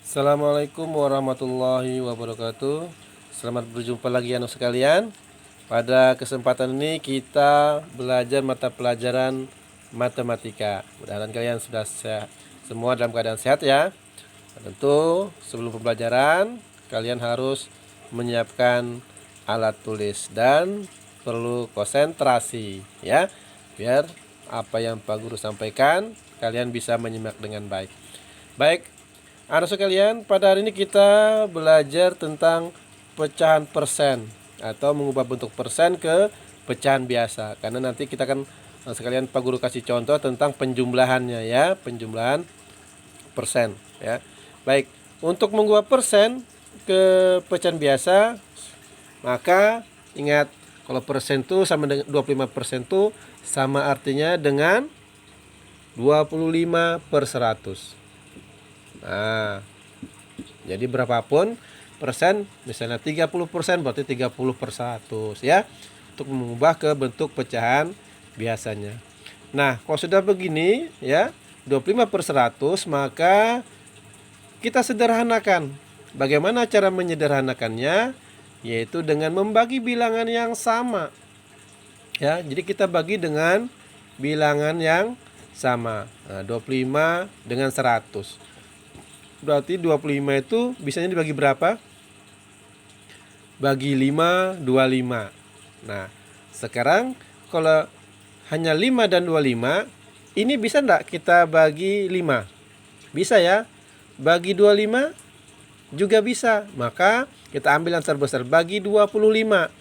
Assalamualaikum warahmatullahi wabarakatuh. Selamat berjumpa lagi anak sekalian. Pada kesempatan ini kita belajar mata pelajaran matematika. Mudah-mudahan kalian sudah sehat, semua dalam keadaan sehat ya. Tentu sebelum pembelajaran kalian harus menyiapkan alat tulis dan perlu konsentrasi ya, biar apa yang Pak Guru sampaikan kalian bisa menyimak dengan baik. Baik, anak sekalian, pada hari ini kita belajar tentang pecahan persen atau mengubah bentuk persen ke pecahan biasa. Karena nanti kita akan sekalian Pak Guru kasih contoh tentang penjumlahannya ya, penjumlahan persen ya. Baik, untuk mengubah persen ke pecahan biasa, maka ingat kalau persen itu sama dengan 25% itu sama artinya dengan 25/100. Nah, jadi berapapun persen, misalnya 30% berarti 30/100 ya, untuk mengubah ke bentuk pecahan biasanya. Nah, kalau sudah begini ya, 25/100, maka kita sederhanakan. Bagaimana cara menyederhanakannya? Yaitu dengan membagi bilangan yang sama. Ya, jadi kita bagi dengan bilangan yang sama. Nah, 25 dengan 100. Berarti 25 itu bisanya dibagi berapa? Bagi 5, 25. Nah, sekarang kalau hanya 5 dan 25, ini bisa enggak kita bagi 5? Bisa ya. Bagi 25 juga bisa. Maka kita ambil yang terbesar, bagi 25.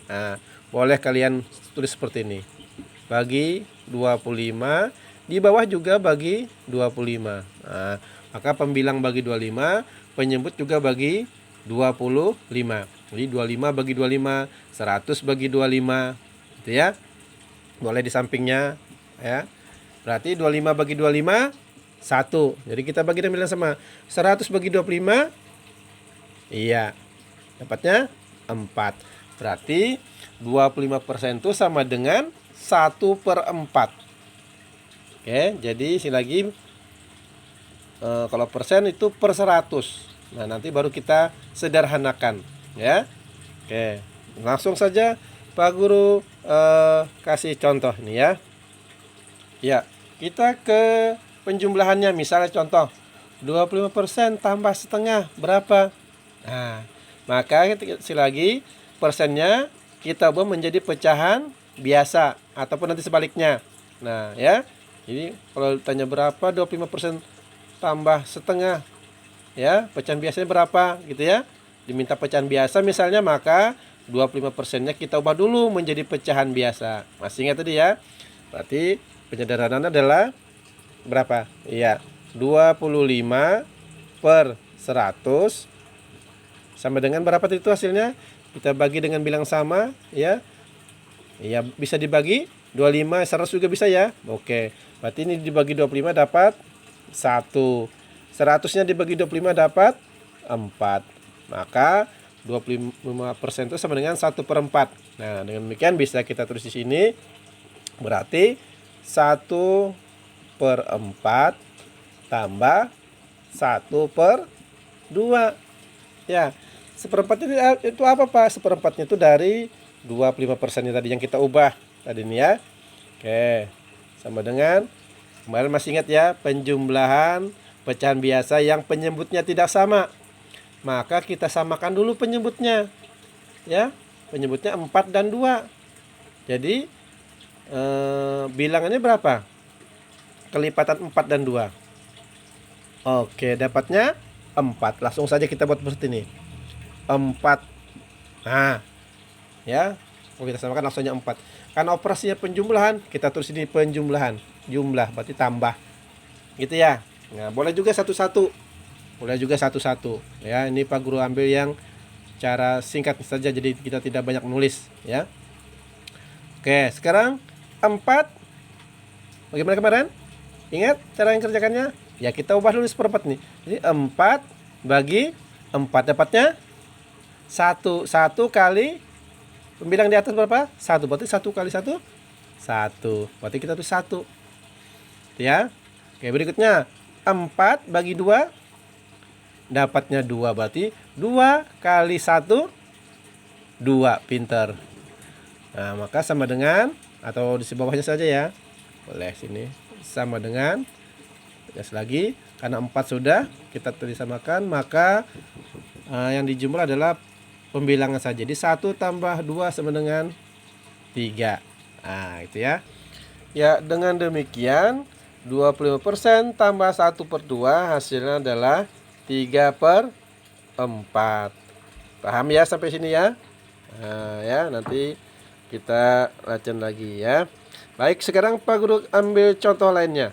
Nah, boleh kalian tulis seperti ini. Bagi 25, di bawah juga bagi 25. Nah, maka pembilang bagi 25, penyebut juga bagi 25. Jadi 25 bagi 25, 100 bagi 25, gitu ya. Boleh di sampingnya ya. Berarti 25 bagi 25 1. Jadi kita bagi dengan bilangan sama. 100 bagi 25, iya. Dapatnya 4. Berarti 25% itu sama dengan 1/4. Oke, jadi sini lagi, kalau persen itu per 100. Nah, nanti baru kita sederhanakan ya. Oke, langsung saja Pak Guru kasih contoh nih ya. Ya, kita ke penjumlahannya. Misalnya contoh 25% tambah setengah berapa? Nah, maka lagi persennya kita ubah menjadi pecahan biasa ataupun nanti sebaliknya. Nah, ya. Jadi kalau ditanya berapa 25% tambah setengah, ya, pecahan biasanya berapa gitu ya. Diminta pecahan biasa misalnya, maka 25%-nya kita ubah dulu menjadi pecahan biasa. Masih ingat tadi ya? Berarti penyederhanaan adalah berapa? Iya, 25/100 sama dengan berapa itu hasilnya? Kita bagi dengan bilang sama ya. Iya, bisa dibagi 25, 100 juga bisa ya. Oke, berarti ini dibagi 25 dapat 1. 100-nya dibagi 25 dapat 4. Maka 25% itu sama dengan 1/4. Nah, dengan demikian bisa kita tulis di sini. Berarti 1/4 tambah 1/2. Ya, seperempat itu apa Pak? Seperempatnya itu dari 25%-nya tadi yang kita ubah tadi ini ya. Oke, sama dengan, kemarin masih ingat ya, penjumlahan pecahan biasa yang penyebutnya tidak sama. Maka kita samakan dulu penyebutnya ya. Penyebutnya 4 dan 2. Jadi bilangannya berapa? Kelipatan 4 dan 2. Oke, dapatnya 4. Langsung saja kita buat seperti ini. 4. Nah, ya, kalau kita samakan langsungnya 4. Karena operasinya penjumlahan, kita tulis ini penjumlahan. Jumlah berarti tambah. Gitu ya. Nah, boleh juga satu-satu. Boleh juga satu-satu. Ya, ini Pak Guru ambil yang cara singkat saja, jadi kita tidak banyak menulis ya. Oke, sekarang 4. Bagaimana kemarin? Ingat cara yang kerjakannya? Ya, kita ubah dulu seperempat nih. Jadi 4 bagi 4 dapatnya 1. 1 kali pembilang di atas berapa? 1. Berarti 1 kali 1 1. Berarti kita tulis 1. Ya. Oke, berikutnya 4 bagi 2 dapatnya 2. Berarti 2 kali 1, 2. Pinter. Nah, maka sama dengan, atau di bawahnya saja ya. Boleh sini. Sama dengan, tegas lagi. Karena 4 sudah kita tulis samakan, maka yang dijumlah adalah pembilangan saja. Jadi 1 tambah 2 sama dengan 3. Nah, itu ya. Ya, dengan demikian 25% tambah 1/2 hasilnya adalah 3/4. Paham ya sampai sini ya? Nah, ya, nanti kita latihan lagi ya. Baik, sekarang Pak Guru ambil contoh lainnya.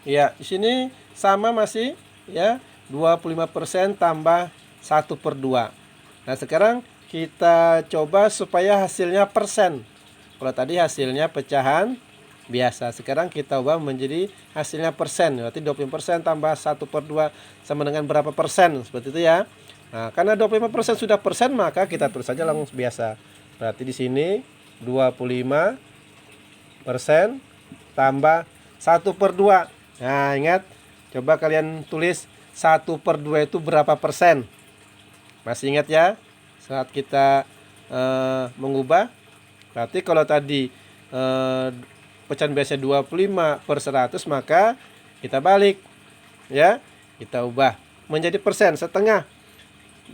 Ya, di sini sama masih ya, 25% tambah 1/2. Nah, sekarang kita coba supaya hasilnya persen. Kalau tadi hasilnya pecahan biasa, sekarang kita ubah menjadi hasilnya persen. Berarti 25% tambah 1/2 sama dengan berapa persen? Seperti itu ya. Nah, karena 25% sudah persen, maka kita tulis saja langsung biasa. Berarti di sini 25% tambah 1/2. Nah, ingat, coba kalian tulis 1/2 itu berapa persen? Masih ingat ya? Saat kita mengubah. Berarti kalau tadi pecahan biasa 25/100, maka kita balik ya. Kita ubah menjadi persen, setengah.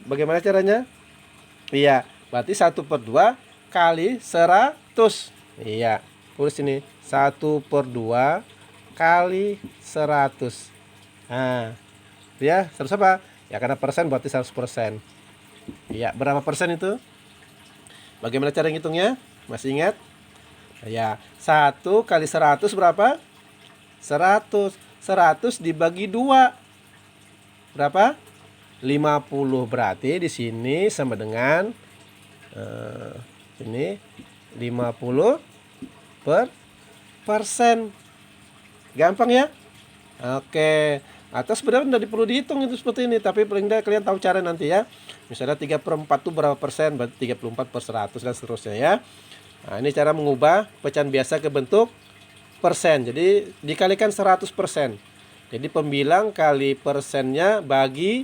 Bagaimana caranya? Iya, berarti 1/2 kali 100. Iya, tulis ini 1/2 kali 100. Nah, ya, 100 apa? Ya, karena persen berarti 100%. Iya, berapa persen itu? Bagaimana cara ngitungnya? Masih ingat? Ya, 1 kali 100 berapa? 100. 100 dibagi 2. Berapa? 50. Berarti di sini sama dengan ini 50 persen. Gampang ya? Oke. Atau sebenarnya tidak perlu dihitung itu seperti ini, tapi paling tidak kalian tahu cara nanti ya. Misalnya 3/4 itu berapa persen? Berarti 34/100 dan seterusnya ya. Nah, ini cara mengubah pecahan biasa ke bentuk persen. Jadi dikalikan 100%. Jadi pembilang kali persennya bagi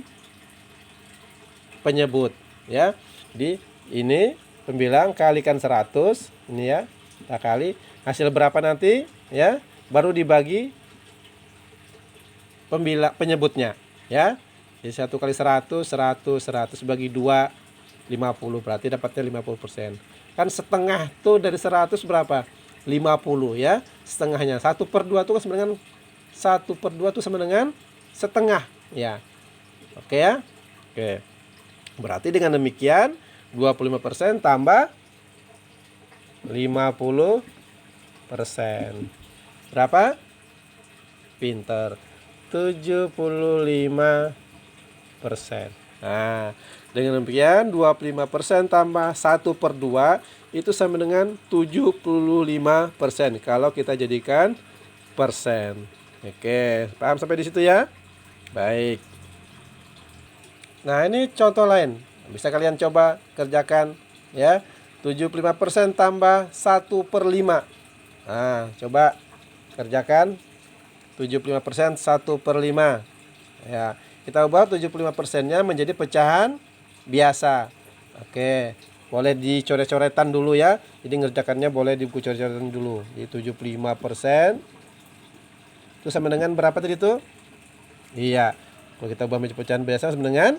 penyebut ya. Jadi ini pembilang kalikan 100, ini ya. Kita kali hasil berapa nanti ya, baru dibagi penyebutnya ya. Jadi 1 kali 100, 100 bagi 2, 50. Berarti dapatnya 50%. Kan setengah tuh dari 100 berapa? 50 ya. Setengahnya 1/2 itu sama dengan 1/2 itu sama dengan setengah ya. Oke ya. Oke. Berarti dengan demikian 25% tambah 50%. Berapa? Pinter. 75%. Nah, dengan demikian 25% tambah 1/2 itu sama dengan 75% kalau kita jadikan persen. Oke, paham sampai di situ ya? Baik. Nah, ini contoh lain. Bisa kalian coba kerjakan ya. 75% tambah 1/5. Nah, coba kerjakan 75% 1/5. Ya, kita ubah 75%-nya menjadi pecahan biasa. Oke, boleh dicoret-coretan dulu ya. Jadi ngerjakannya boleh di buku coret-coretan dulu. Jadi 75% itu sama dengan berapa tadi itu? Iya, kalau kita ubah menjadi pecahan biasa sama dengan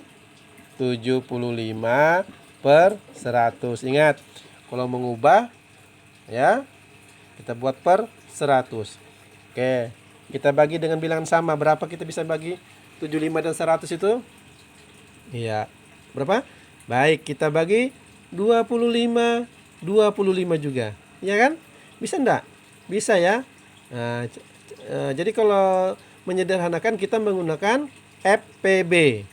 75/100. Ingat, kalau mengubah ya, kita buat per 100. Oke, kita bagi dengan bilangan sama. Berapa kita bisa bagi 75 dan 100 itu? Iya, berapa? Baik, kita bagi 25 juga. Iya kan? Bisa enggak? Bisa ya. Nah, jadi kalau menyederhanakan kita menggunakan FPB,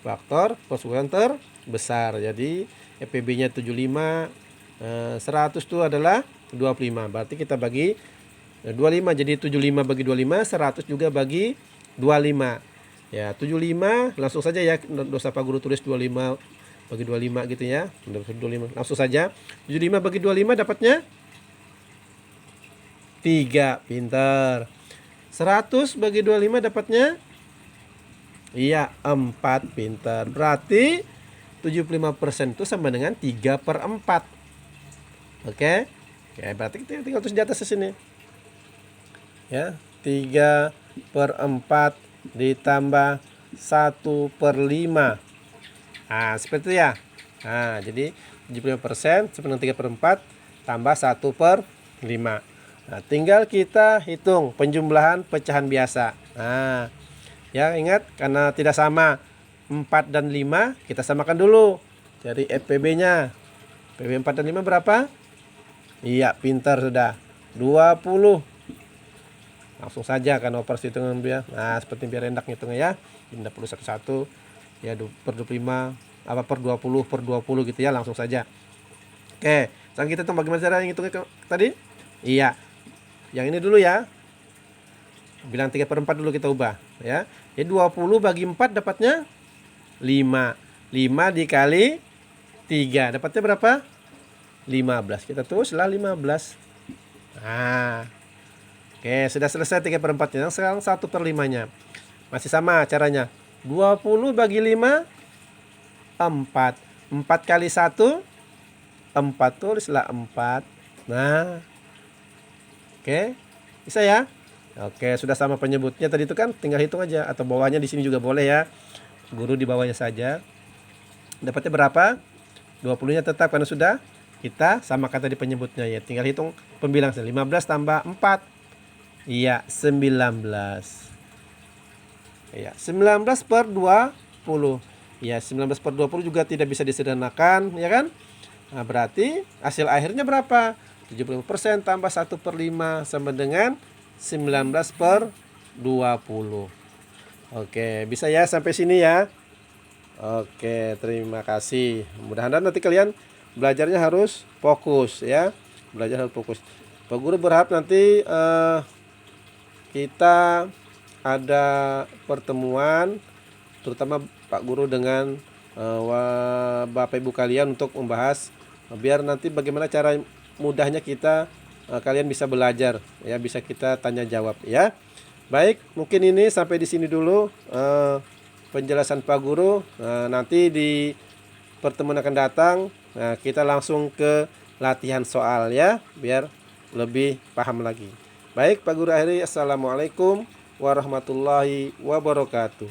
faktor persatuan terbesar. Jadi FPB-nya 75, 100 itu adalah 25. Berarti kita bagi 25, jadi 75 bagi 25, 100 juga bagi 25. Ya, 75 langsung saja ya, dosa Pak Guru tulis 25 bagi 25 gitu ya. 25 langsung saja. 75 bagi 25 dapatnya 3. Pintar. 100 bagi 25 dapatnya Iya, 4, pintar. Berarti 75% itu sama dengan 3/4. Oke. Oke, berarti kita tinggal tulis di atas sini. Ya, 3/4 ditambah 1/5. Nah, seperti itu ya. Nah, jadi 75% sama dengan 3/4 tambah 1/5. Nah, tinggal kita hitung penjumlahan pecahan biasa. Nah, ya ingat, karena tidak sama 4 dan 5, kita samakan dulu. Cari FPB-nya. FPB 4 dan 5 berapa? Iya, pintar sudah. 20. Langsung saja kan operasi hitungan dia. Nah, seperti biar enak ngitungnya ya. Tidak perlu satu-satu. Ya, per 25 apa per 20 gitu ya, langsung saja. Oke, sekarang kita hitung bagaimana cara ngitungnya tadi? Iya. Yang ini dulu ya. Bilang 3/4 dulu kita ubah ya. Jadi 20 bagi 4 dapatnya 5. 5 dikali 3 dapatnya berapa? 15. Kita tulislah 15. Nah, oke, sudah selesai 3/4-nya. Sekarang 1/5-nya. Masih sama caranya. 20 bagi 5, 4. 4 kali 1, 4. Tulislah 4. Nah, oke, bisa ya? Oke, sudah sama penyebutnya tadi itu kan, tinggal hitung aja. Atau bawahnya di sini juga boleh ya. Guru di bawahnya saja. Dapatnya berapa? 20-nya tetap karena sudah kita samakan tadi penyebutnya ya. Tinggal hitung pembilang 15 tambah 4. Iya, 19. Iya, 19/20. Ya, 19/20 juga tidak bisa disederhanakan, ya kan? Nah, berarti hasil akhirnya berapa? 75% tambah 1/5 sama dengan 19/20. Oke, bisa ya sampai sini ya. Oke, terima kasih. Mudah-mudahan nanti kalian belajarnya harus fokus ya. Belajar harus fokus. Pak Guru berharap nanti kita ada pertemuan, terutama Pak Guru dengan Bapak Ibu kalian untuk membahas biar nanti bagaimana cara mudahnya kita kalian bisa belajar ya, bisa kita tanya jawab ya. Baik, mungkin ini sampai di sini dulu penjelasan Pak Guru. Nanti di pertemuan akan datang kita langsung ke latihan soal ya, biar lebih paham lagi. Baik, Pak Guru akhiri. Assalamualaikum warahmatullahi wabarakatuh.